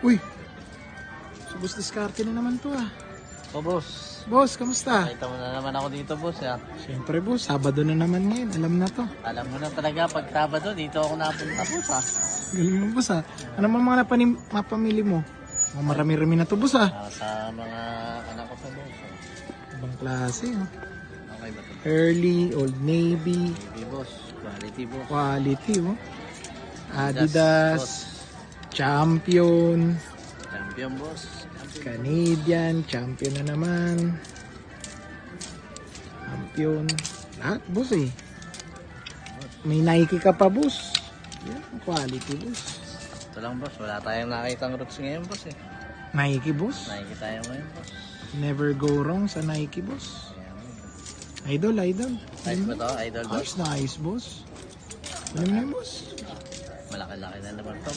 Uy! So, boss, diskarte na naman to ah. So, boss. Boss, kamusta? Nakita mo na naman ako dito, boss. Ya. Siyempre, boss. Sabado na naman ngayon. Alam na to. Alam mo na talaga, pag Sabado, dito ako napunta, boss, ha. Galing mo, boss ah. Ano mga mapamili mo? Mga marami-rami na to, boss ah. Sa mga anak ko sa boss. Ibang klase oh. Okay ba ito? Early, Old Navy, Baby, boss. Quality, boss. quality oh. Adidas, Adidas, boss. Champion, Champion, boss. Canadian, Champion na naman. Champion. Lahat, boss eh. May Nike ka pa, boss. Yan, quality, boss. Ito lang, boss. Wala tayong nakitang roots ngayon, boss, eh. Nike, boss. Nakikita tayo ngayon, boss. Never go wrong sa Nike, boss. Ayan. Idol, idol. Nice ba to, idol, boss? Nice, boss. Alam mo yun, boss. Malaki-laki na naman to,